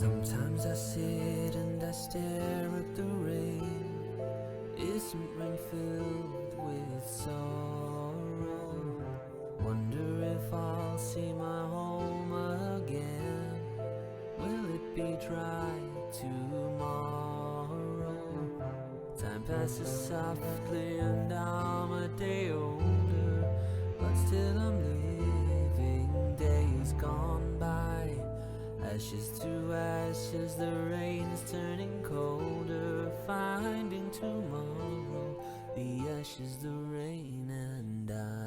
Sometimes I sit and I stare at the rain. Isn't rain filled with sorrow? Wonder if I'll see my home again. Will it be dry tomorrow? Time passes softly and I'm a day older, but still I'm living days gone by. Ashes to ashes, the rain's turning colder, finding tomorrow the ashes, the rain and I.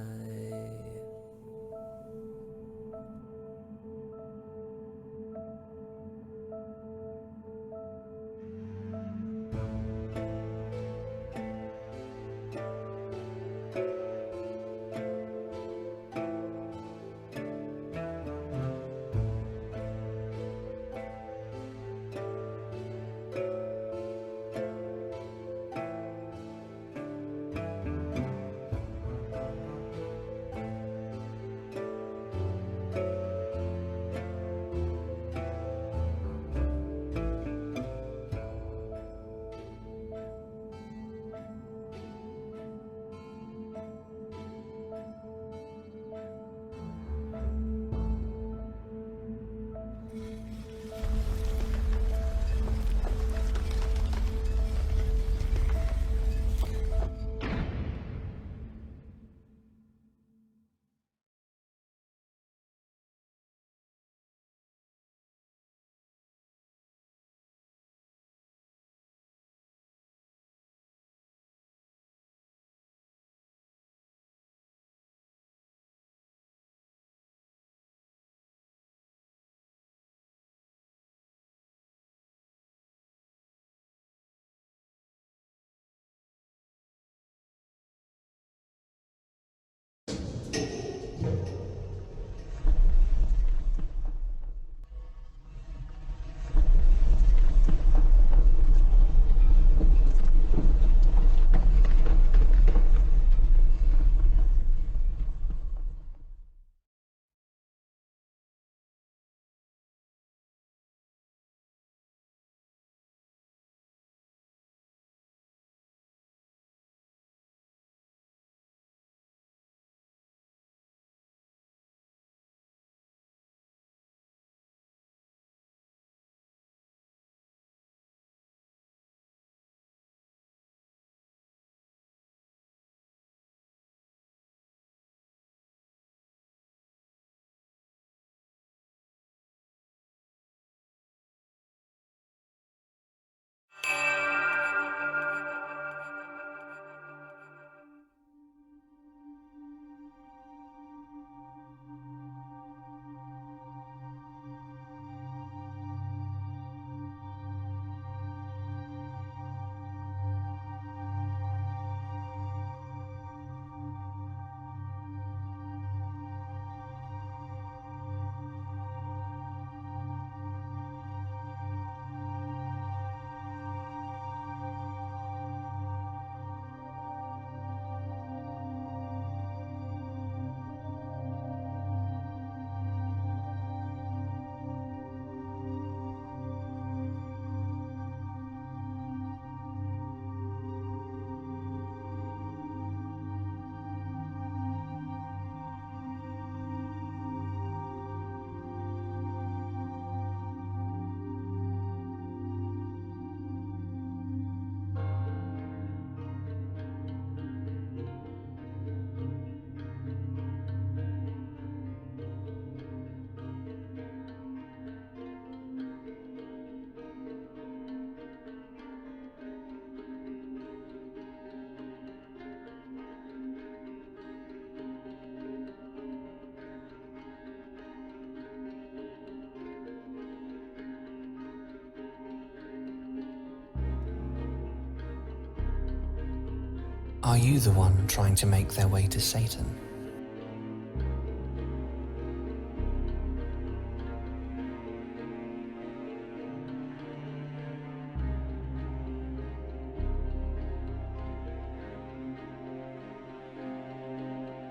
Are you the one trying to make their way to Satan?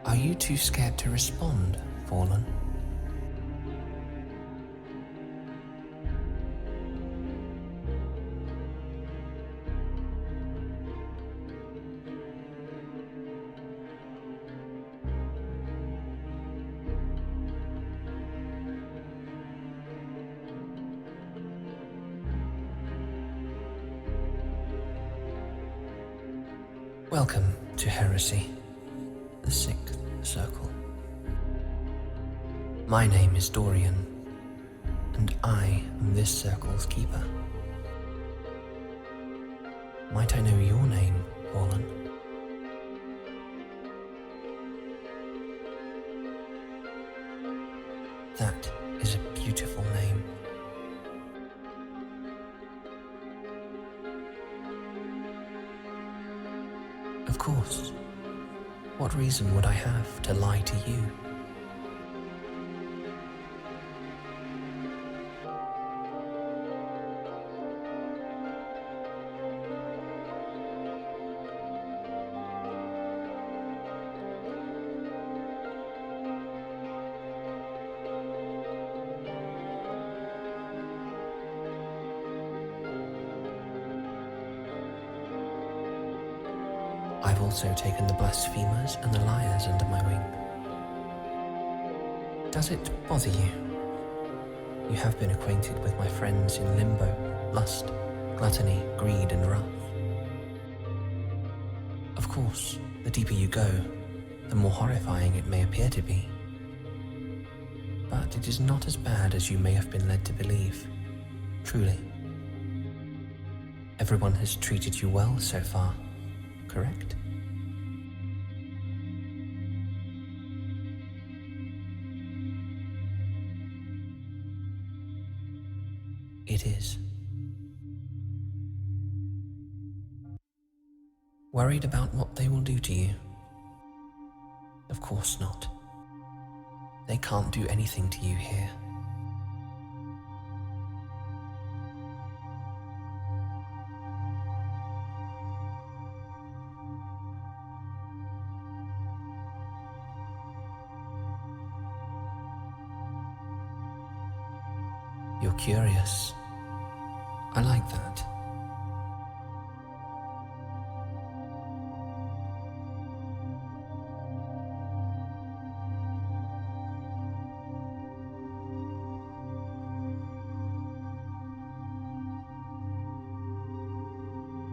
Are you too scared to respond, Fallen? Welcome to Heresy, the sixth circle. My name is Dorian, and I am this circle's keeper. Might I know your name, Paulan? That is a beautiful name. Of course. What reason would I have to lie to you? I've also taken the blasphemers and the liars under my wing. Does it bother you? You have been acquainted with my friends in limbo, lust, gluttony, greed, and wrath. Of course, the deeper you go, the more horrifying it may appear to be. But it is not as bad as you may have been led to believe, truly. Everyone has treated you well so far, correct? It is. Worried about what they will do to you? Of course not. They can't do anything to you here. You're curious. I like that.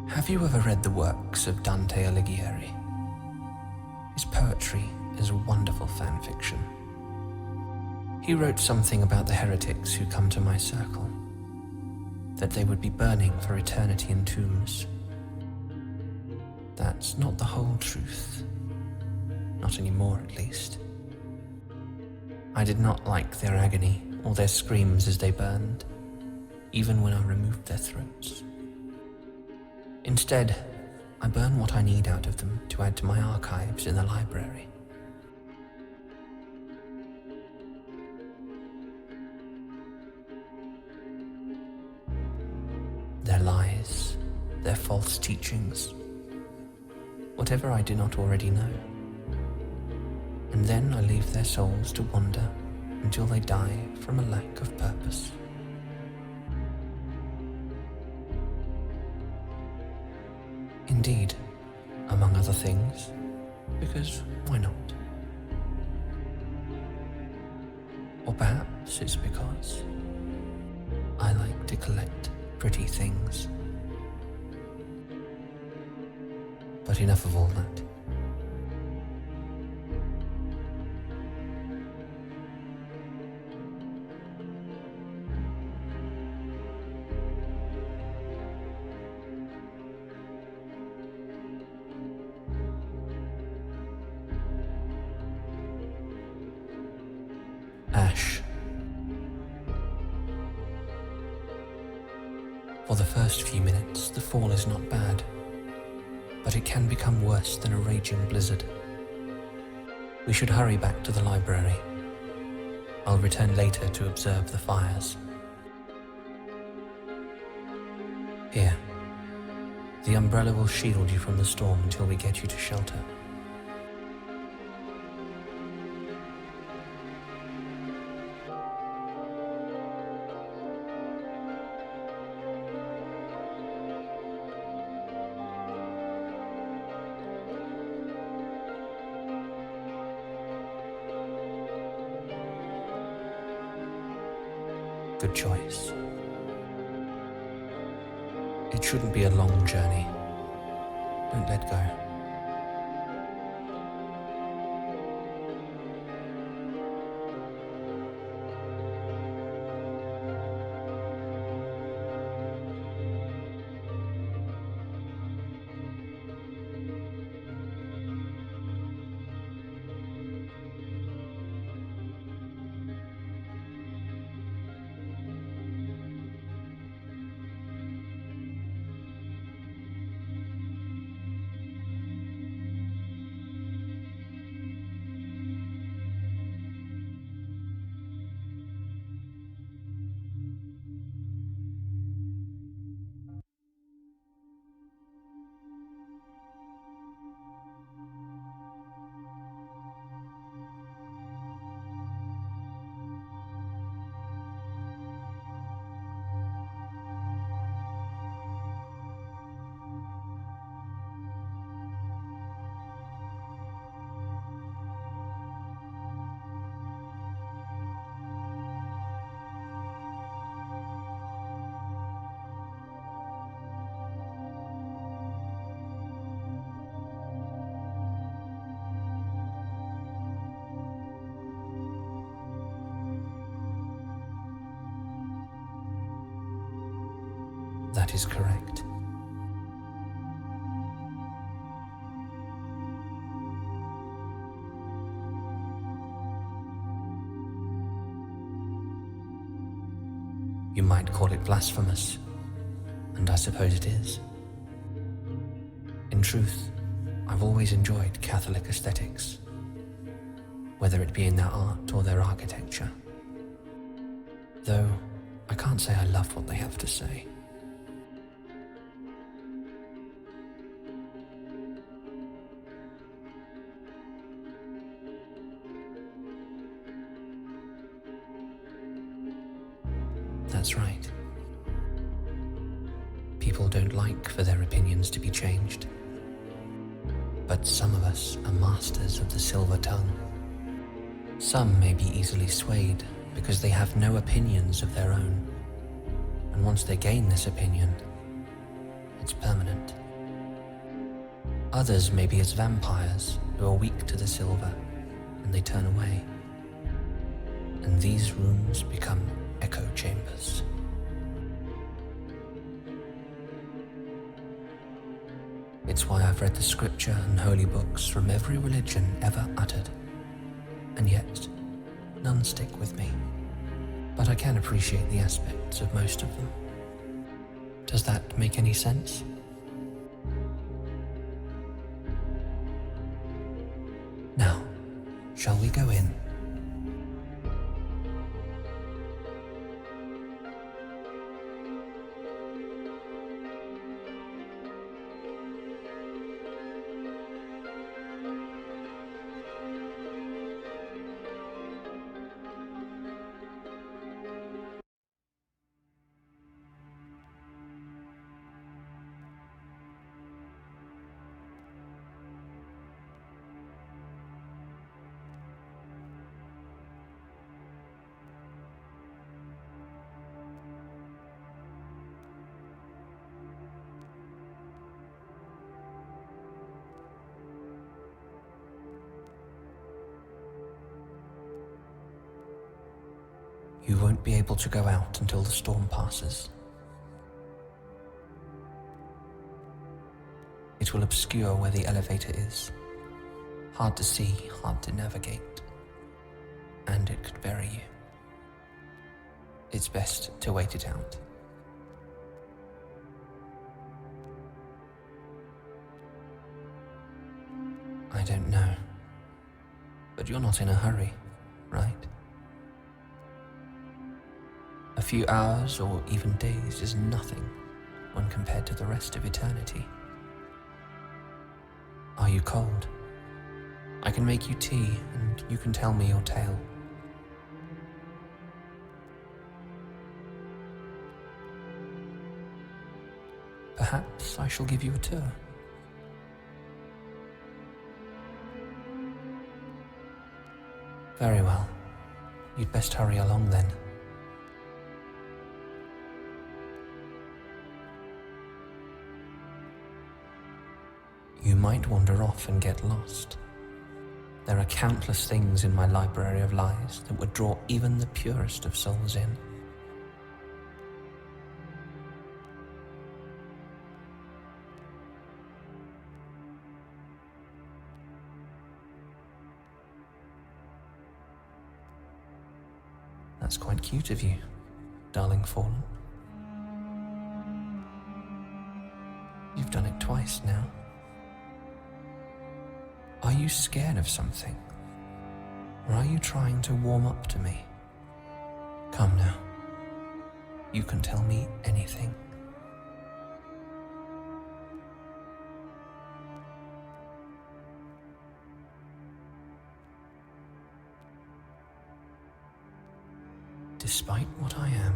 Have you ever read the works of Dante Alighieri? His poetry is wonderful fan fiction. He wrote something about the heretics who come to my circle, that they would be burning for eternity in tombs. That's not the whole truth. Not anymore, at least. I did not like their agony or their screams as they burned, even when I removed their throats. Instead, I burn what I need out of them to add to my archives in the library. Their lies, their false teachings, whatever I do not already know. And then I leave their souls to wander until they die from a lack of purpose. Indeed, among other things, because why not? Or perhaps it's because I like to collect pretty things. But enough of all that. Ash. For the first few minutes, the fall is not bad, but it can become worse than a raging blizzard. We should hurry back to the library. I'll return later to observe the fires. Here. The umbrella will shield you from the storm until we get you to shelter. Good choice. It shouldn't be a long journey. Don't let go. That is correct. You might call it blasphemous, and I suppose it is. In truth, I've always enjoyed Catholic aesthetics, whether it be in their art or their architecture. Though, I can't say I love what they have to say. That's right. People don't like for their opinions to be changed. But some of us are masters of the silver tongue. Some may be easily swayed because they have no opinions of their own. And once they gain this opinion, it's permanent. Others may be as vampires who are weak to the silver and they turn away. And these rooms become echo chambers. It's why I've read the scripture and holy books from every religion ever uttered, and yet none stick with me. But I can appreciate the aspects of most of them. Does that make any sense? Now, shall we go in? You won't be able to go out until the storm passes. It will obscure where the elevator is. Hard to see, hard to navigate. And it could bury you. It's best to wait it out. I don't know. But you're not in a hurry, right? A few hours or even days is nothing when compared to the rest of eternity. Are you cold? I can make you tea and you can tell me your tale. Perhaps I shall give you a tour. Very well. You'd best hurry along then. You might wander off and get lost. There are countless things in my library of lies that would draw even the purest of souls in. That's quite cute of you, darling Fallen. You've done it twice now. Are you scared of something? Or are you trying to warm up to me? Come now. You can tell me anything. Despite what I am,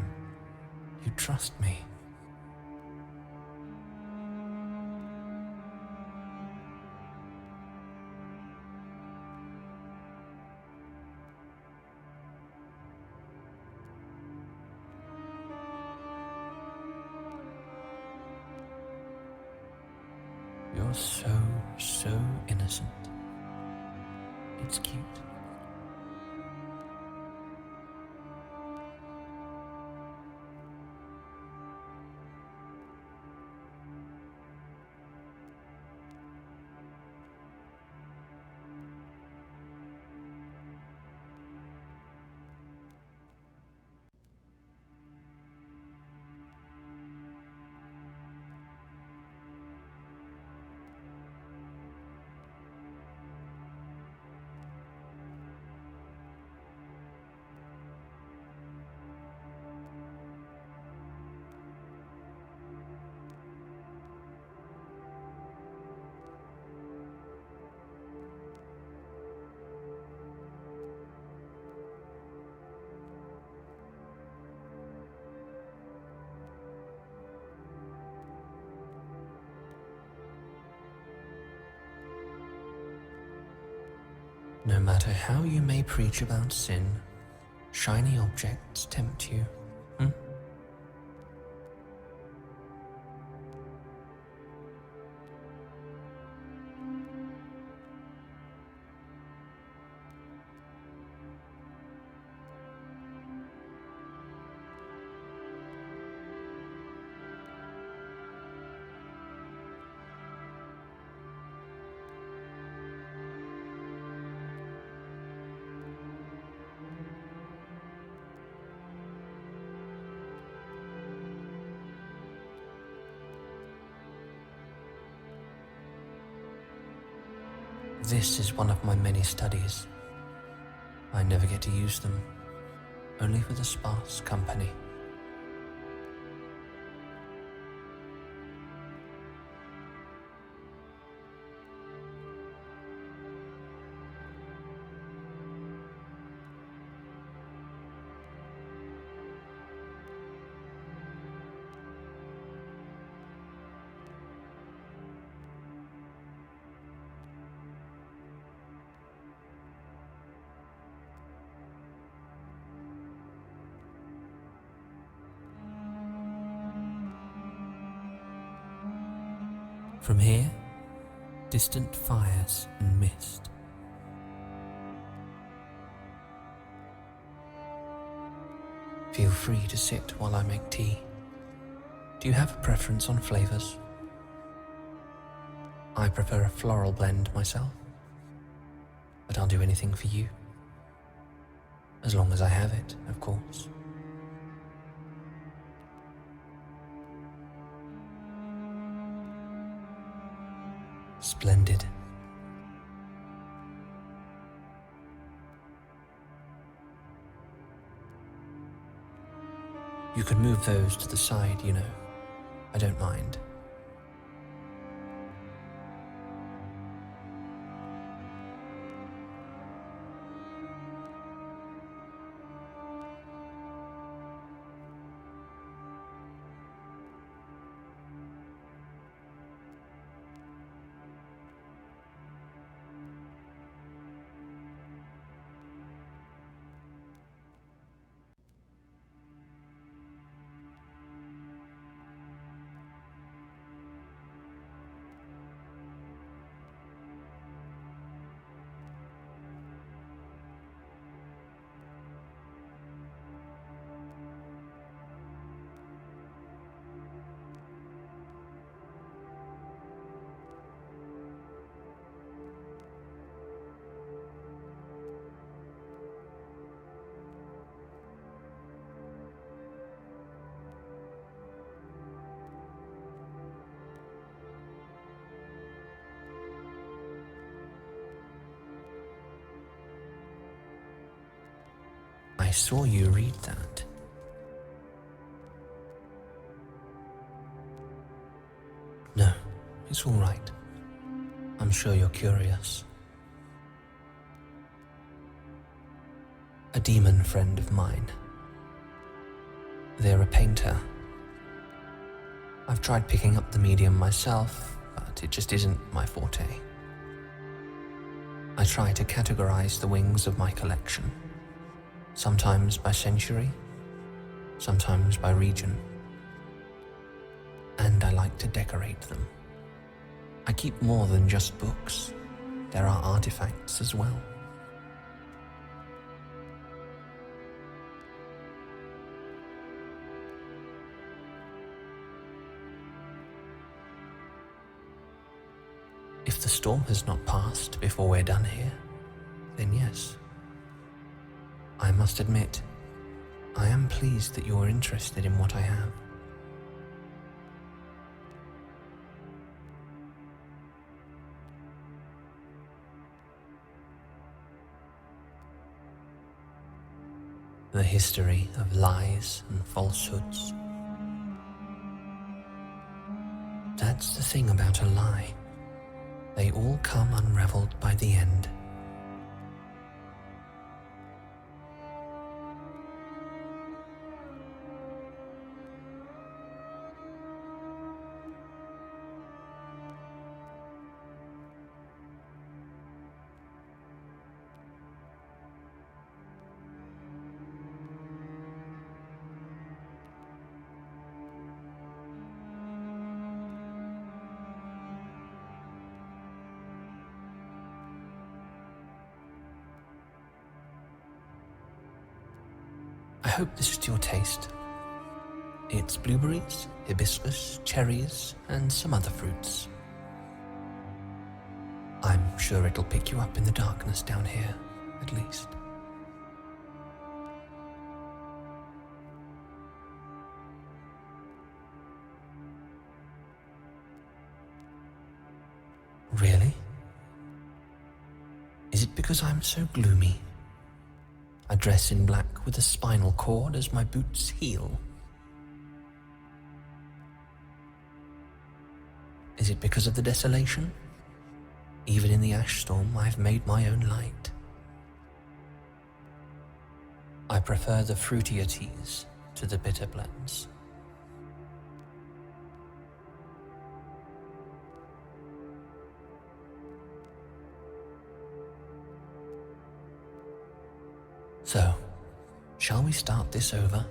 you trust me. You're so innocent. It's cute. No matter how you may preach about sin, shiny objects tempt you. This is one of my many studies. I never get to use them, only for the sparse company. From here, distant fires and mist. Feel free to sit while I make tea. Do you have a preference on flavors? I prefer a floral blend myself, but I'll do anything for you. As long as I have it, of course. Splendid. You can move those to the side, you know. I don't mind. I saw you read that. No, it's all right. I'm sure you're curious. A demon friend of mine. They're a painter. I've tried picking up the medium myself, but it just isn't my forte. I try to categorize the wings of my collection. Sometimes by century, sometimes by region. And I like to decorate them. I keep more than just books. There are artifacts as well. If the storm has not passed before we're done here, then yes. I must admit, I am pleased that you're interested in what I have. The history of lies and falsehoods. That's the thing about a lie. They all come unraveled by the end. I hope this is to your taste. It's blueberries, hibiscus, cherries, and some other fruits. I'm sure it'll pick you up in the darkness down here, at least. Really? Is it because I'm so gloomy? I dress in black with a spinal cord as my boots heel. Is it because of the desolation? Even in the ash storm, I've made my own light. I prefer the fruitier teas to the bitter blends. So, shall we start this over?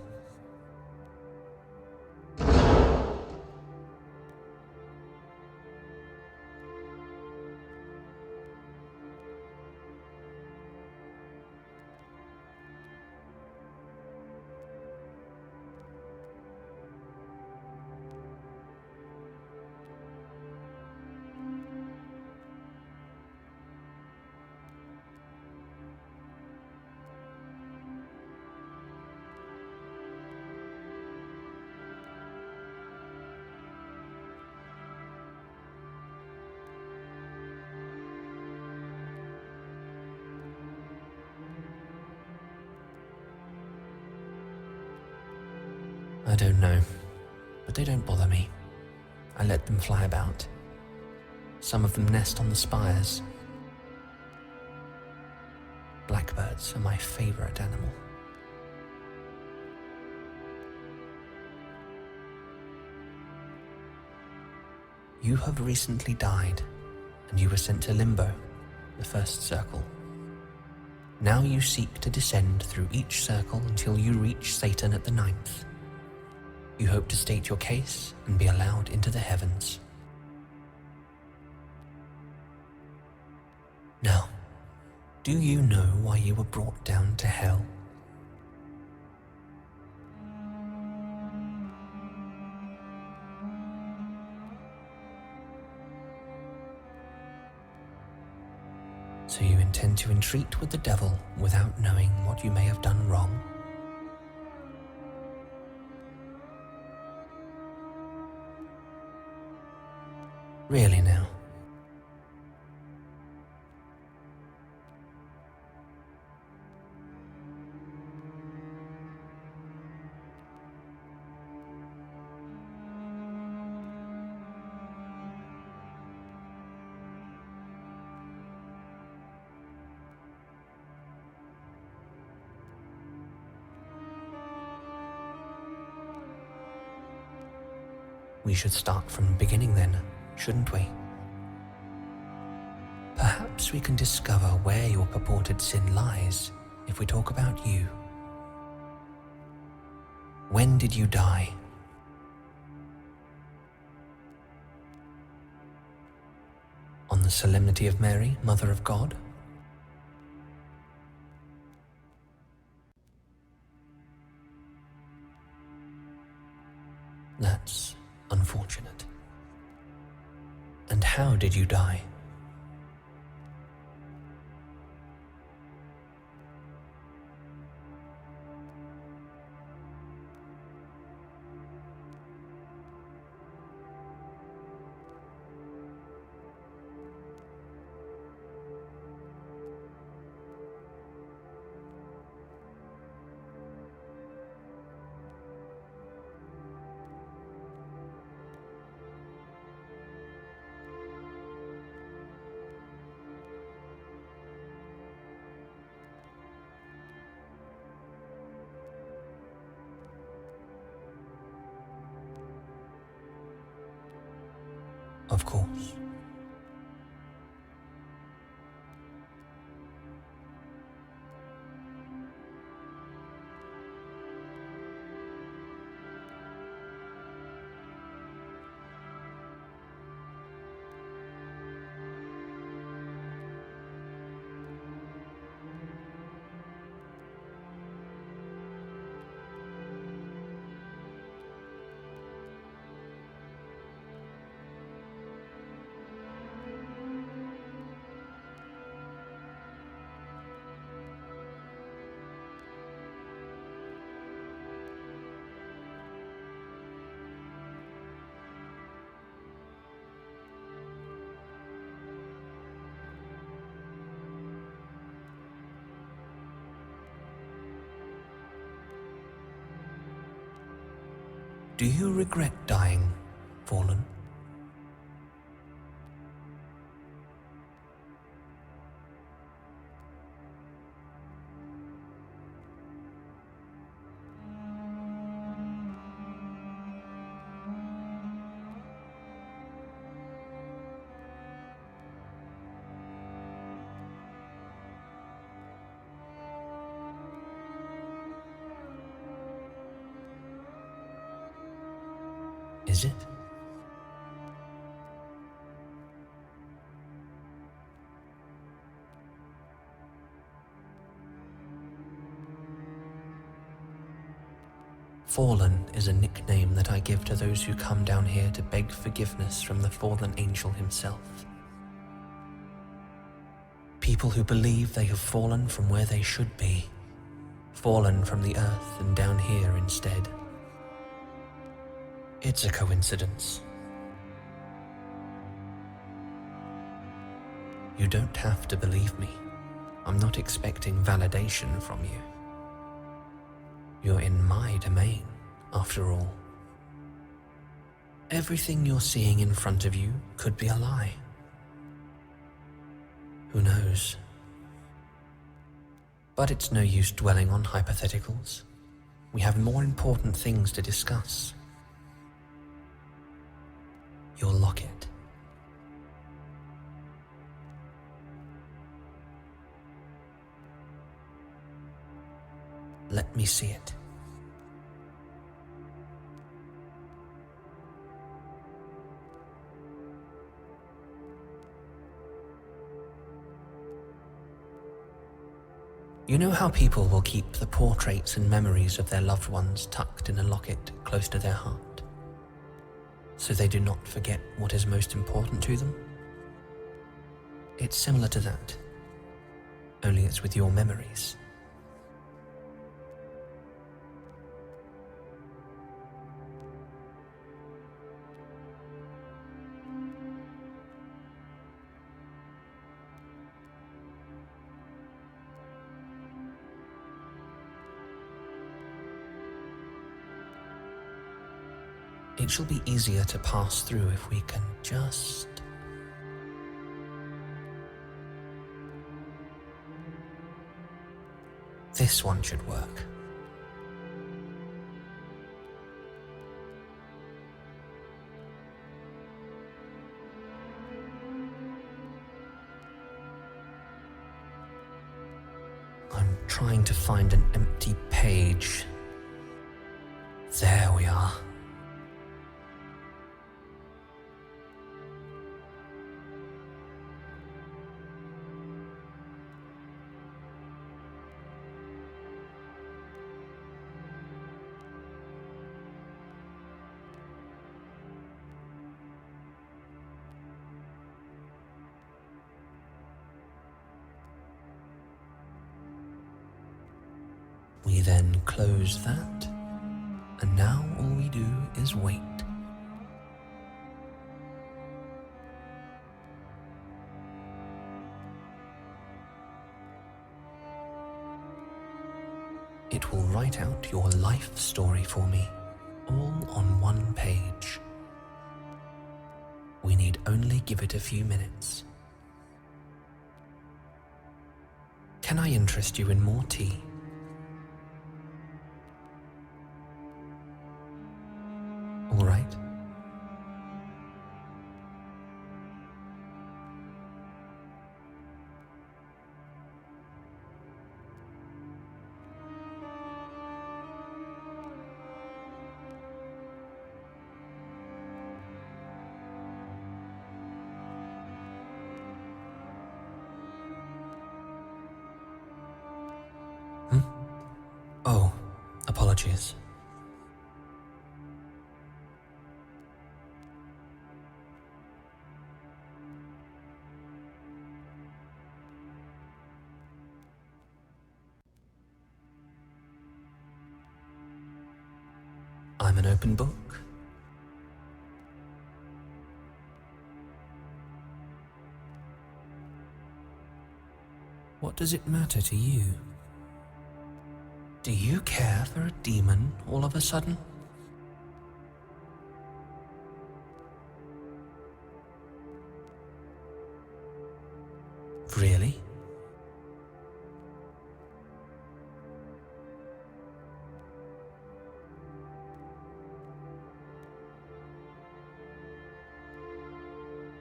I don't know, but they don't bother me. I let them fly about. Some of them nest on the spires. Blackbirds are my favorite animal. You have recently died, and you were sent to Limbo, the first circle. Now you seek to descend through each circle until you reach Satan at the 9th. You hope to state your case and be allowed into the heavens. Now, do you know why you were brought down to hell? So you intend to entreat with the devil without knowing what you may have done wrong? Really now? We should start from the beginning then, shouldn't we? Perhaps we can discover where your purported sin lies if we talk about you. When did you die? On the solemnity of Mary, Mother of God? That's unfortunate. And how did you die? Of course. Do you regret dying, Fallen? Is it? Fallen is a nickname that I give to those who come down here to beg forgiveness from the fallen angel himself. People who believe they have fallen from where they should be, fallen from the earth and down here instead. It's a coincidence. You don't have to believe me. I'm not expecting validation from you. You're in my domain, after all. Everything you're seeing in front of you could be a lie. Who knows? But it's no use dwelling on hypotheticals. We have more important things to discuss. Your locket. Let me see it. You know how people will keep the portraits and memories of their loved ones tucked in a locket close to their heart, so they do not forget what is most important to them? It's similar to that, only it's with your memories. It shall be easier to pass through if we can just... This one should work. I'm trying to find an empty page. There we are. We then close that, and now all we do is wait. It will write out your life story for me, all on one page. We need only give it a few minutes. Can I interest you in more tea? All right. Oh, apologies. I'm an open book. What does it matter to you? Do you care for a demon all of a sudden? Really?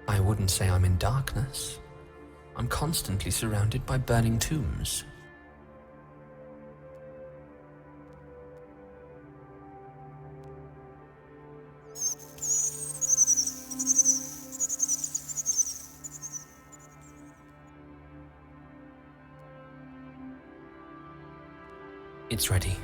I wouldn't say I'm in darkness. I'm constantly surrounded by burning tombs. It's ready.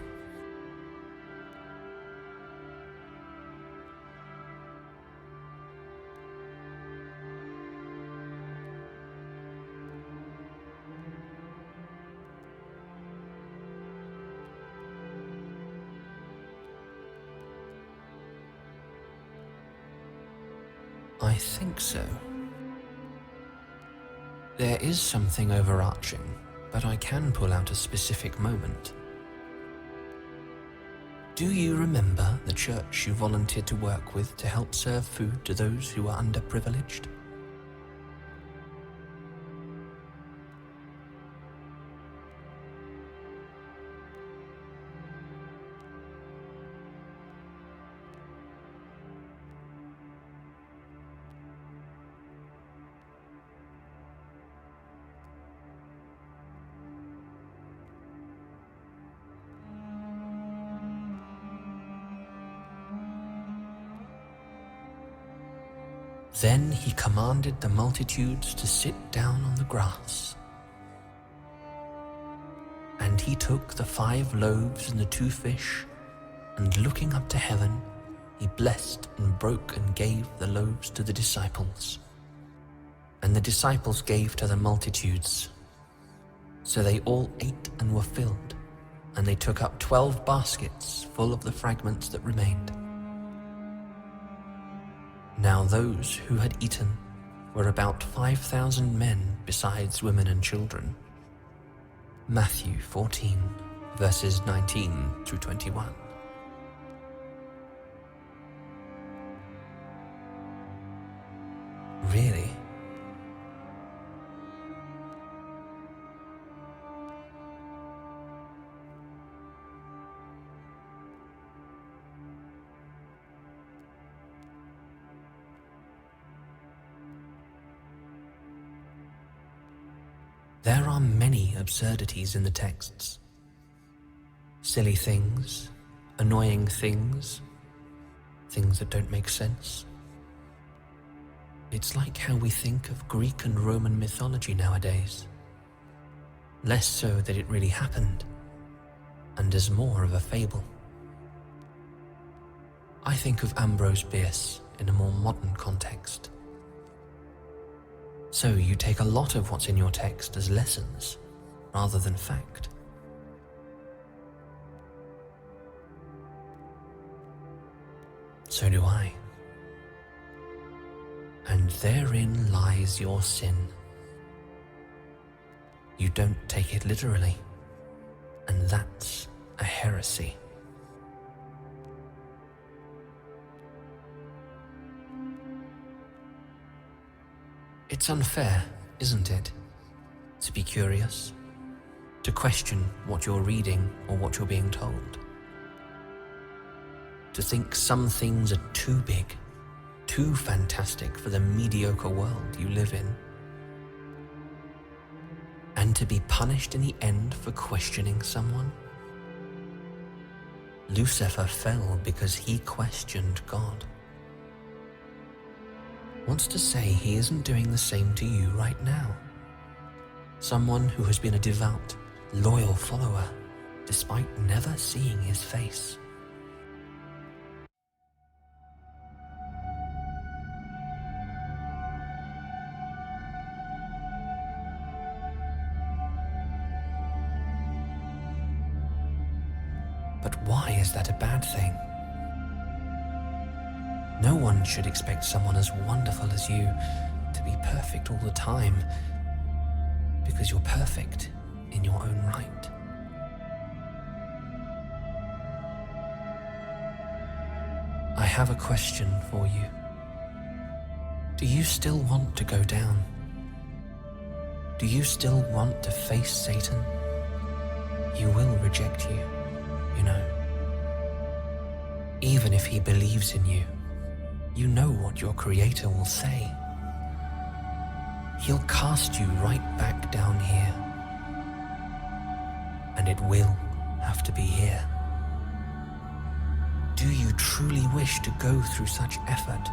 I think so. There is something overarching, but I can pull out a specific moment. Do you remember the church you volunteered to work with to help serve food to those who were underprivileged? Then he commanded the multitudes to sit down on the grass. And he took the 5 loaves and the 2 fish, and looking up to heaven, he blessed and broke and gave the loaves to the disciples. And the disciples gave to the multitudes. So they all ate and were filled, and they took up 12 baskets full of the fragments that remained. Now those who had eaten were about 5,000 men besides women and children. Matthew 14, verses 19 through 21. Really? There are many absurdities in the texts. Silly things, annoying things, things that don't make sense. It's like how we think of Greek and Roman mythology nowadays. Less so that it really happened, and as more of a fable. I think of Ambrose Bierce in a more modern context. So you take a lot of what's in your text as lessons, rather than fact. So do I. And therein lies your sin. You don't take it literally, and that's a heresy. It's unfair, isn't it, to be curious, to question what you're reading or what you're being told, to think some things are too big, too fantastic for the mediocre world you live in, and to be punished in the end for questioning someone. Lucifer fell because he questioned God. Wants to say he isn't doing the same to you right now. Someone who has been a devout, loyal follower, despite never seeing his face. But why is that a bad thing? No one should expect someone as wonderful as you to be perfect all the time, because you're perfect in your own right. I have a question for you. Do you still want to go down? Do you still want to face Satan? He will reject you, you know. Even if he believes in you, you know what your Creator will say. He'll cast you right back down here. And it will have to be here. Do you truly wish to go through such effort,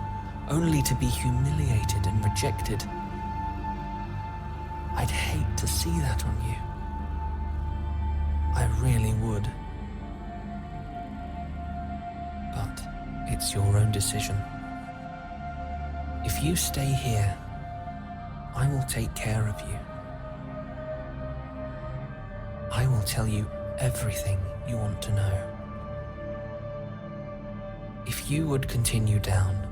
only to be humiliated and rejected? I'd hate to see that on you. I really would. But it's your own decision. If you stay here, I will take care of you. I will tell you everything you want to know. If you would continue down,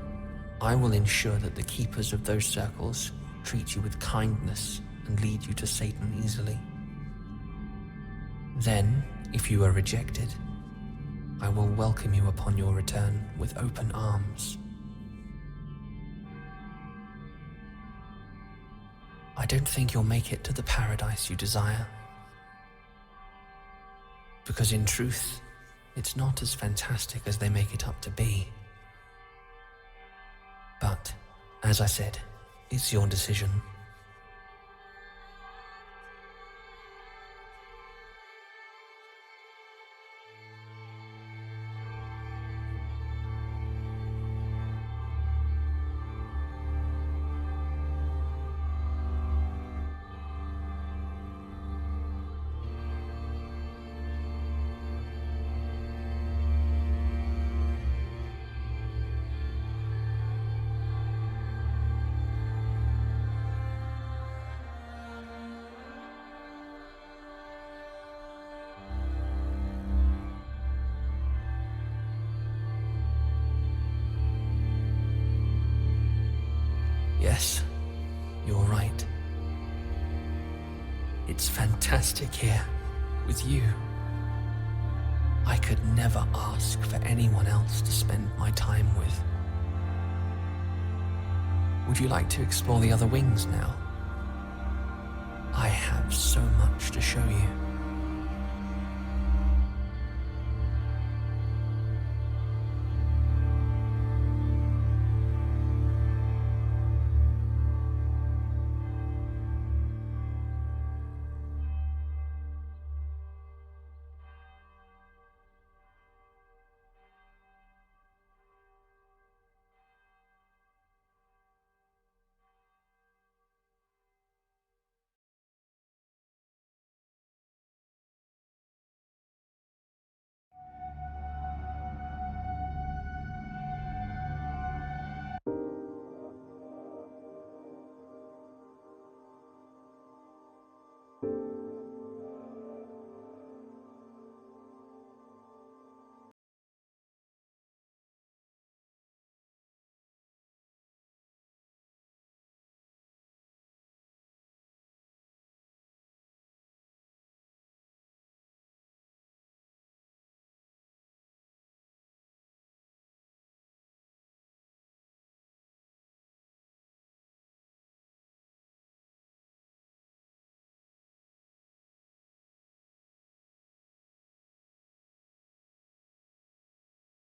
I will ensure that the keepers of those circles treat you with kindness and lead you to Satan easily. Then, if you are rejected, I will welcome you upon your return with open arms. I don't think you'll make it to the paradise you desire, because in truth, it's not as fantastic as they make it up to be. But, as I said, it's your decision. Yes, you're right. It's fantastic here, with you. I could never ask for anyone else to spend my time with. Would you like to explore the other wings now? I have so much to show you.